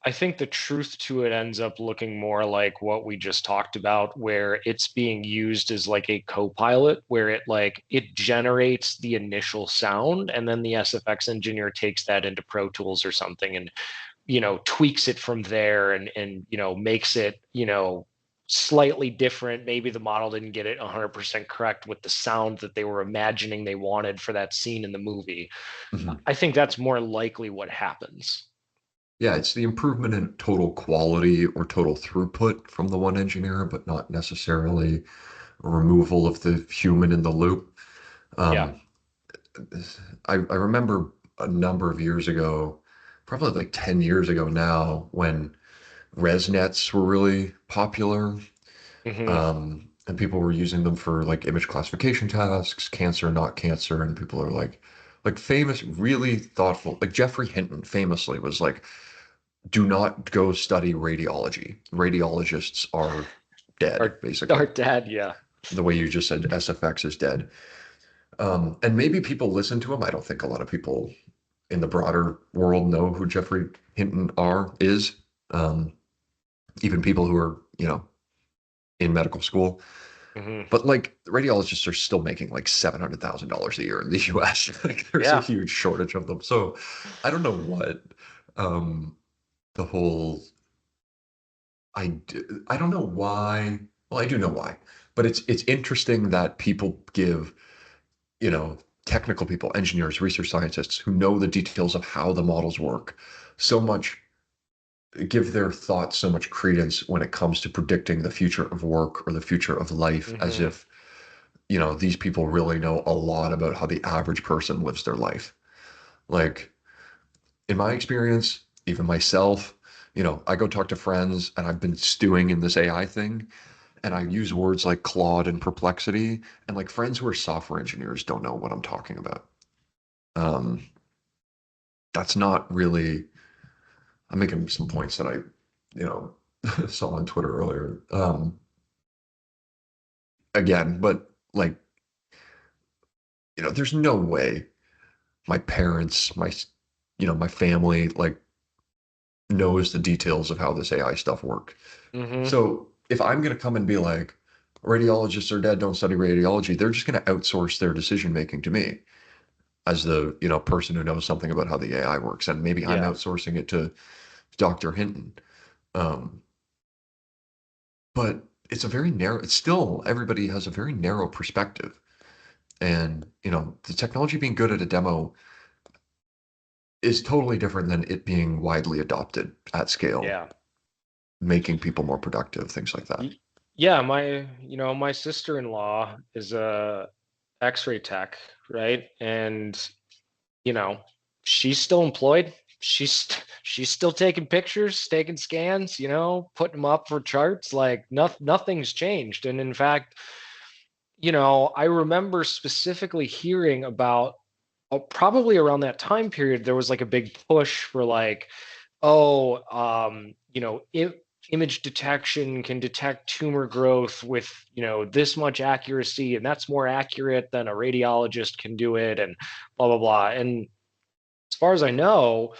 I think the truth to it ends up looking more like what we just talked about, where it's being used as like a co-pilot, where it generates the initial sound, and then the SFX engineer takes that into Pro Tools or something and tweaks it from there and makes it slightly different. Maybe the model didn't get it 100% correct with the sound that they were imagining they wanted for that scene in the movie. Mhm. I think that's more likely what happens. Yeah, it's the improvement in total quality or total throughput from the one engineer, but not necessarily a removal of the human in the loop. Yeah. Um, I remember a number of years ago, probably like 10 years ago now, when ResNets were really popular, Hmm. and people were using them for like image classification tasks, cancer, not cancer, and people are like famous, really thoughtful. Like Jeffrey Hinton famously was like, "Do not go study radiology. Radiologists are dead, Our basically." dad, yeah. The way you just said SFX is dead. And maybe people listen to him. I don't think a lot of people in the broader world know who Jeffrey Hinton is. Um, Even people who are, in medical school. Hmm. But like radiologists are still making like $700,000 a year in the US. Like there's a Yeah. huge shortage of them. So I don't know what um the whole I don't know why. Well, I do know why. But it's interesting that people give, technical people, engineers, research scientists who know the details of how the models work so much give their thoughts so much credence when it comes to predicting the future of work or the future of life, as Hmm. if these people really know a lot about how the average person lives their life. Like, in my experience, even myself, I go talk to friends and I've been stewing in this AI thing, and I use words like Claude and Perplexity, and like friends who are software engineers don't know what I'm talking about. Um, that's not really, I'm making some points that you know, saw on Twitter earlier. Again, but like, there's no way my parents, my family, like knows the details of how this AI stuff works. Hmm. So if I'm going to come and be like, radiologists are dead, don't study radiology, they're just going to outsource their decision making to me as the, person who knows something about how the AI works. And maybe I'm Yeah. outsourcing it to Dr. Hinton. Um, but it's still, everybody has a very narrow perspective. And, the technology being good at a demo is totally different than it being widely adopted at scale, Yeah. making people more productive, things like that. Yeah, my sister-in-law is a X-ray tech, right? And you know, she's still employed. She's still taking pictures, taking scans, putting them up for charts. Like nothing's changed. And in fact, I remember specifically hearing about probably around that time period, there was like a big push for like, oh, image detection can detect tumor growth with, this much accuracy, and that's more accurate than a radiologist can do it, and blah blah blah. And as far as I know,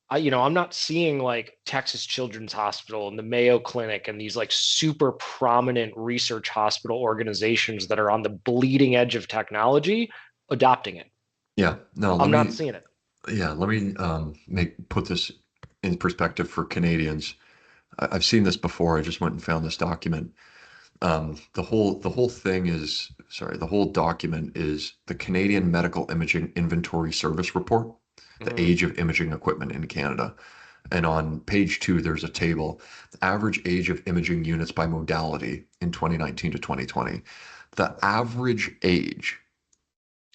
I'm not seeing like Texas Children's Hospital and the Mayo Clinic and these like super prominent research hospital organizations that are on the bleeding edge of technology adopting it. Yeah, no, I'm not seeing it. let me put this in perspective for Canadians. I've seen this before. I just went and found this document. The whole document is the Canadian Medical Imaging Inventory Service Report. the Mhm. age of imaging equipment in Canada. And on page 2, there's a table, the average age of imaging units by modality in 2019 to 2020. The average age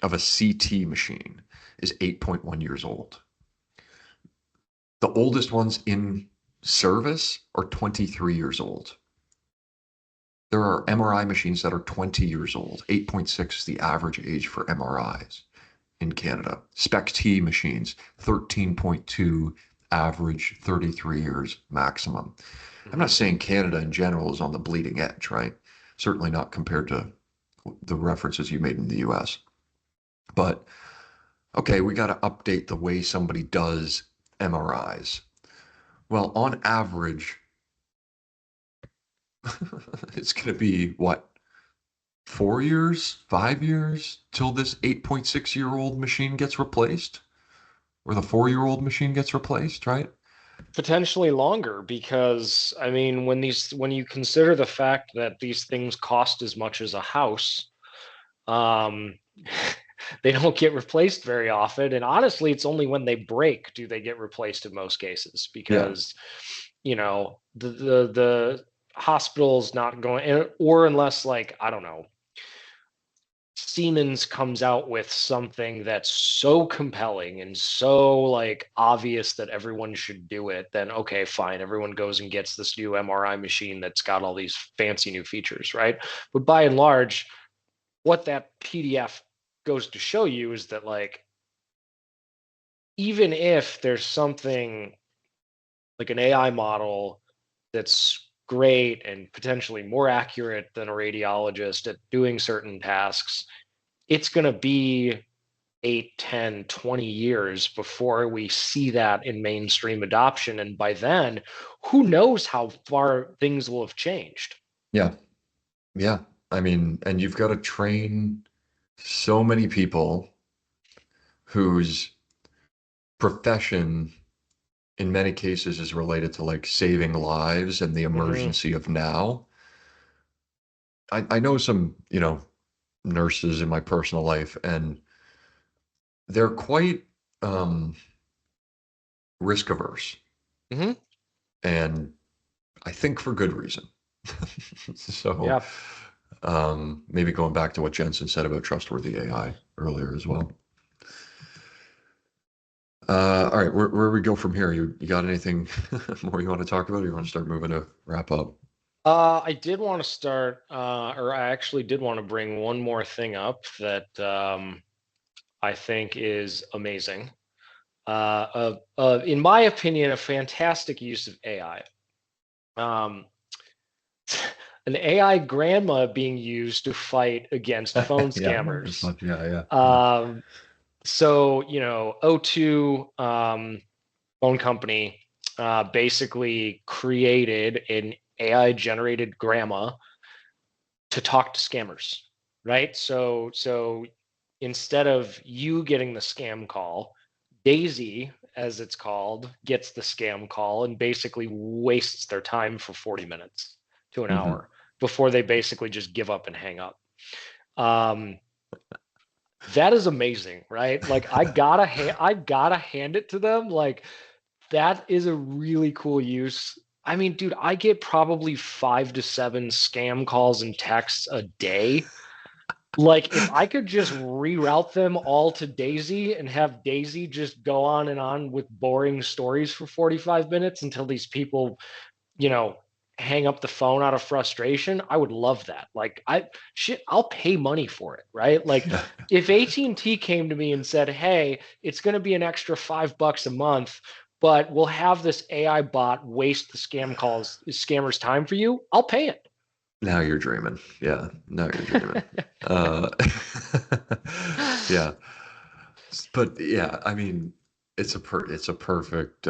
of a CT machine is 8.1 years old. The oldest ones in service are 23 years old. There are MRI machines that are 20 years old. 8.6 is the average age for MRIs in Canada. SPECT machines, 13.2 average, 33 years maximum. I'm not Mhm. saying Canada in general is on the bleeding edge, right? Certainly not compared to the references you made in the US. But okay, we got to update the way somebody does MRIs. Well, on average, it's going to be what, 4 years, 5 years till this 8.6-year-old machine gets replaced, or the 4-year-old machine gets replaced, right? Potentially longer, because I mean, when you consider the fact that these things cost as much as a house, um, they don't get replaced very often. And honestly, it's only when they break do they get replaced in most cases, Yeah. because the hospital's not going, or unless, like, I don't know, Siemens comes out with something that's so compelling and so like obvious that everyone should do it, then okay, fine, everyone goes and gets this new MRI machine that's got all these fancy new features, right? But by and large, what that PDF goes to show you is that, like, even if there's something like an AI model that's great and potentially more accurate than a radiologist at doing certain tasks, it's going to be 8, 10, 20 years before we see that in mainstream adoption. And by then, who knows how far things will have changed. Yeah. Yeah. I mean, and you've got to train so many people whose profession in many cases is related to like saving lives and the Mm-hmm. emergency of now. I know some, nurses in my personal life, and they're quite risk averse, Mm-hmm. and I think for good reason. So Yeah. maybe going back to what Jensen said about trustworthy AI earlier as well. All right, where we go from here? You got anything more you want to talk about, or you want to start moving to wrap up? I did want to start, or I actually did want to bring one more thing up that I think is amazing. In my opinion, a fantastic use of AI. Um, an AI grandma being used to fight against phone Yeah, this scammers. one, yeah, yeah. Um, so, O2 phone company basically created an AI generated grandma to talk to scammers, right? So instead of you getting the scam call, Daisy, as it's called, gets the scam call and basically wastes their time for 40 minutes to an Hmm. hour before they basically just give up and hang up. Um, that is amazing, right? Like, I gotta hand it to them. Like, that is a really cool use. I mean, dude, I get probably 5 to 7 scam calls and texts a day. Like, if I could just reroute them all to Daisy and have Daisy just go on and on with boring stories for 45 minutes until these people, you know, hang up the phone out of frustration, I would love that. Like, I'll pay money for it, right? Like, Yeah. if AT&T came to me and said, "Hey, it's going to be an extra $5 a month, but we'll have this AI bot waste the scammers time for you," I'll pay it. Now you're dreaming. Yeah, now you're dreaming. Uh, yeah, but yeah, I mean, it's a perfect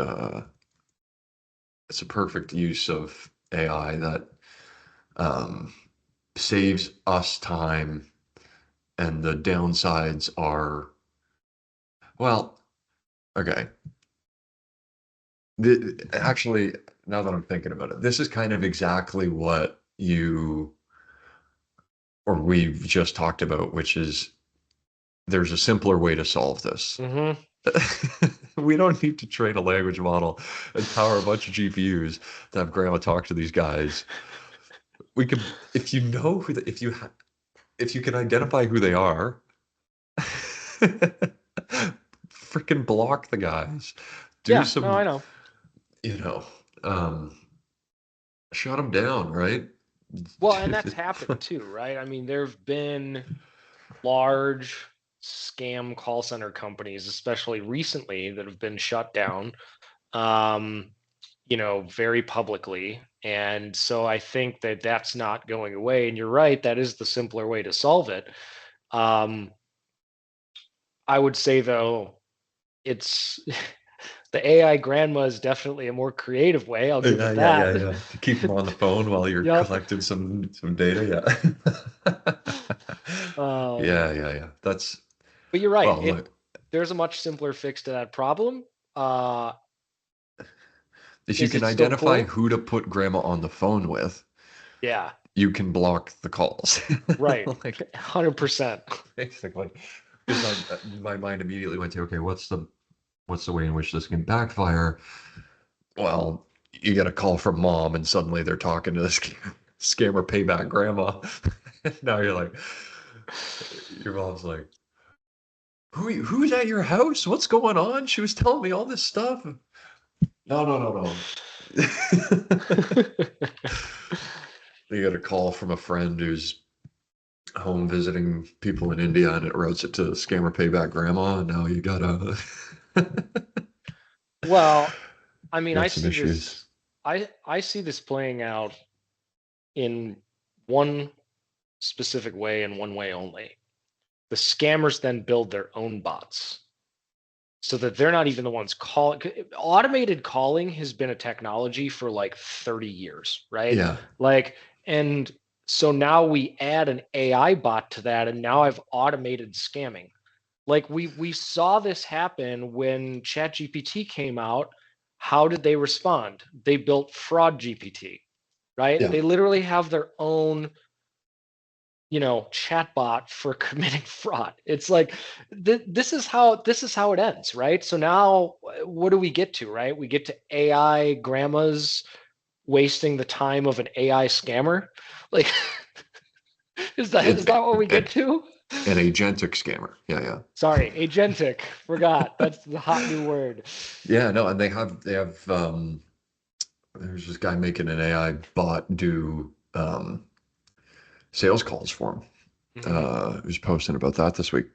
use of AI that um, saves us time, and the downsides are, well, okay. Actually, now that I'm thinking about it, this is kind of exactly what you or we've just talked about, which is there's a simpler way to solve this. Mm-hmm. We don't need to train a language model and power a bunch of GPUs to have grandma talk to these guys. We could, if you know who the, if you can identify who they are, freaking block the guys. Do Yeah, no, I some, know. you know, um, shut them down, right? Well, and that's happened too, right? I mean, there have been large scam call center companies, especially recently, that have been shut down, um, very publicly. And so I think that that's not going away. And you're right, that is the simpler way to solve it. Um, I would say, though, it's the AI grandma is definitely a more creative way. I'll give Yeah, it yeah, yeah, that. yeah. To keep them on the phone while you're Yep. collecting some data, yeah. Um, Yeah, yeah, yeah. That's but you're right. well, look, There's a much simpler fix to that problem. Uh, if you is can it still identify cool? who to put grandma on the phone with, Yeah, you can block the calls. right. Like 100%. basically, because my mind immediately went to, okay, what's the way in which this can backfire? Well, you get a call from mom, and suddenly they're talking to this scammer payback grandma. Now you're like, your mom's like, who's at your house? What's going on? She was telling me all this stuff. No, no, no, no. You get a call from a friend who's home visiting people in India, and it routes it to scammer payback grandma, and now you gotta Well, I mean, got some issues. I see this playing out in one specific way and one way only. The scammers then build their own bots so that they're not even the ones calling. Automated calling has been a technology for like 30 years, right? Yeah, Like, and so now we add an AI bot to that, and now I've automated scamming. Like we saw this happen when ChatGPT came out. How did they respond? They built Fraud GPT, right? yeah. They literally have their own, chatbot for committing fraud. It's like this is how it ends, right? So now what do we get to, right? We get to AI grandmas wasting the time of an AI scammer. Like is that It, is that what we get it, to? an agentic scammer. Yeah, yeah. Sorry, agentic. Forgot. That's the hot new word. Yeah, no, and they have there's this guy making an AI bot do sales calls for him. Hmm. Who's posting about that this week,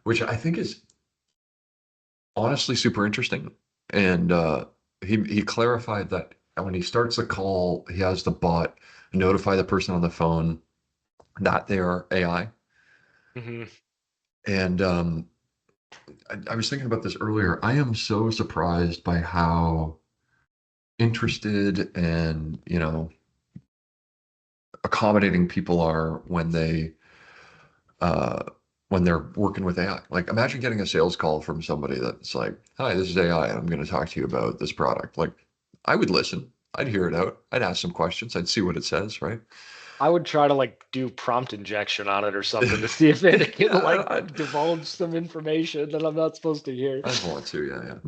which I think is honestly super interesting. And he clarified that when he starts a call, he has the bot notify the person on the phone that they are AI. Hmm. And I was thinking about this earlier. I am so surprised by how interested and accommodating people are uh, when they're working with AI. Like, imagine getting a sales call from somebody that's like, "Hi, this is AI, and I'm going to talk to you about this product." Like, I would listen. I'd hear it out. I'd ask some questions. I'd see what it says, right? I would try to like do prompt injection on it or something to see if it can Yeah, like divulge some information that I'm not supposed to hear. I'd want to. Yeah, yeah.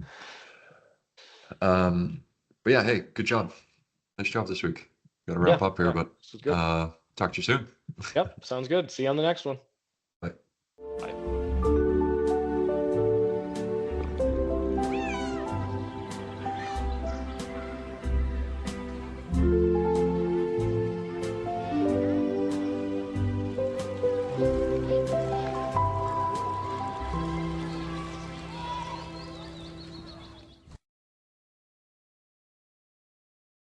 But yeah, hey, good job. Nice job this week. Got to Yeah, wrap up here, no, but this is good. talk to you soon. Yep, sounds good. See you on the next one.